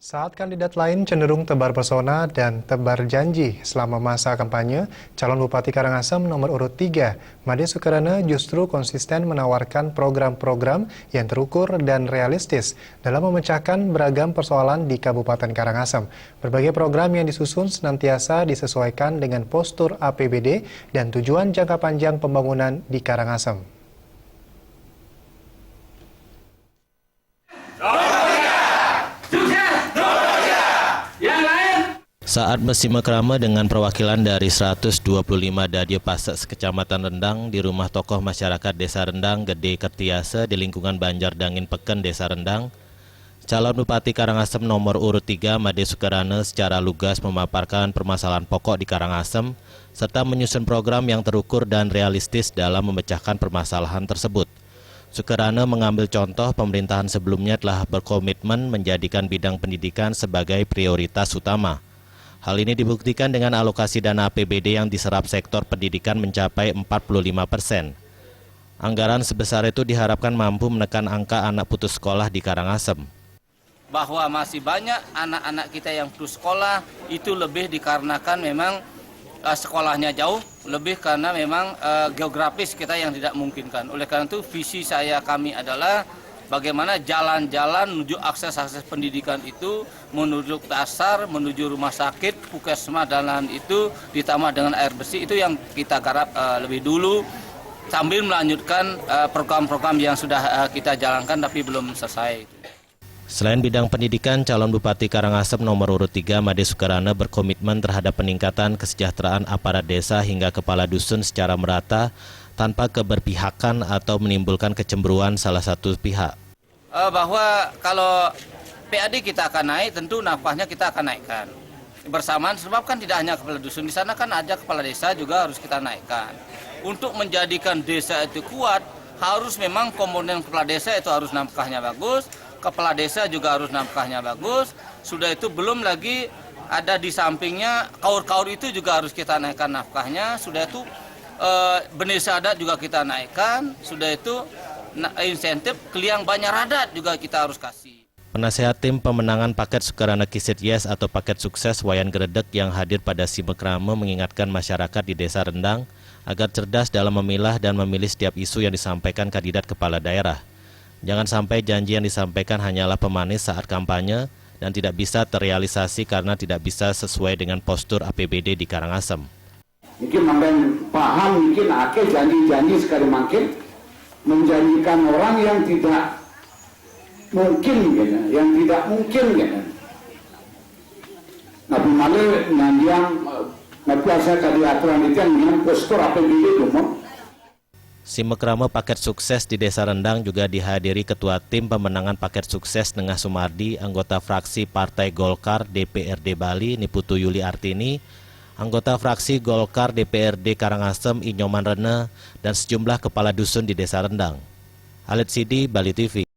Saat kandidat lain cenderung tebar pesona dan tebar janji selama masa kampanye, calon Bupati Karangasem nomor urut 3, Made Sukarana justru konsisten menawarkan program-program yang terukur dan realistis dalam memecahkan beragam persoalan di Kabupaten Karangasem. Berbagai program yang disusun senantiasa disesuaikan dengan postur APBD dan tujuan jangka panjang pembangunan di Karangasem. Saat bersima-krama dengan perwakilan dari 125 Dadya Pasek Kecamatan Rendang di rumah tokoh masyarakat Desa Rendang Gede Kertiase di lingkungan Banjar Dangin Peken Desa Rendang, calon Bupati Karangasem nomor urut 3 Made Sukarana secara lugas memaparkan permasalahan pokok di Karangasem serta menyusun program yang terukur dan realistis dalam memecahkan permasalahan tersebut. Sukarana mengambil contoh pemerintahan sebelumnya telah berkomitmen menjadikan bidang pendidikan sebagai prioritas utama. Hal ini dibuktikan dengan alokasi dana APBD yang diserap sektor pendidikan mencapai 45%. Anggaran sebesar itu diharapkan mampu menekan angka anak putus sekolah di Karangasem. Bahwa masih banyak anak-anak kita yang putus sekolah itu lebih dikarenakan memang sekolahnya jauh, lebih karena memang geografis kita yang tidak memungkinkan. Oleh karena itu visi kami adalah bagaimana jalan-jalan menuju akses pendidikan itu, menuju dasar, menuju rumah sakit, puskesmas dan lain itu, ditambah dengan air bersih, itu yang kita garap lebih dulu, sambil melanjutkan program-program yang sudah kita jalankan tapi belum selesai. Selain bidang pendidikan, calon Bupati Karangasem nomor urut 3 Made Sukarana berkomitmen terhadap peningkatan kesejahteraan aparat desa hingga kepala dusun secara merata, tanpa keberpihakan atau menimbulkan kecemburuan salah satu pihak. Bahwa kalau PAD kita akan naik, tentu nafkahnya kita akan naikkan. Bersamaan sebab kan tidak hanya kepala dusun, di sana kan ada kepala desa juga harus kita naikkan. Untuk menjadikan desa itu kuat, harus memang komponen kepala desa itu harus nafkahnya bagus, kepala desa juga harus nafkahnya bagus, sudah itu belum lagi ada di sampingnya kaur-kaur itu juga harus kita naikkan nafkahnya, sudah itu benih adat juga kita naikkan, sudah itu insentif keliang banyak radat juga kita harus kasih. Penasehat tim pemenangan paket Sukarana Kisit Yes atau paket sukses Wayan Gredek yang hadir pada simekrama mengingatkan masyarakat di Desa Rendang agar cerdas dalam memilah dan memilih setiap isu yang disampaikan kandidat kepala daerah. Jangan sampai janji yang disampaikan hanyalah pemanis saat kampanye dan tidak bisa terrealisasi karena tidak bisa sesuai dengan postur APBD di Karangasem. Mungkin makin paham, mungkin akhir janji-janji sekali makin menjanjikan orang yang tidak mungkin, gitu, yang tidak mungkin. Gitu. Tapi malah yang biasa kali aturan itu yang postur APBD itu. Simekrama paket sukses di Desa Rendang juga dihadiri Ketua Tim Pemenangan Paket Sukses Nengah Sumardi, anggota fraksi Partai Golkar DPRD Bali Niputu Yuli Artini, anggota fraksi Golkar DPRD Karangasem Inyoman Rene, dan sejumlah kepala dusun di Desa Rendang. Alit Sidi, Bali TV.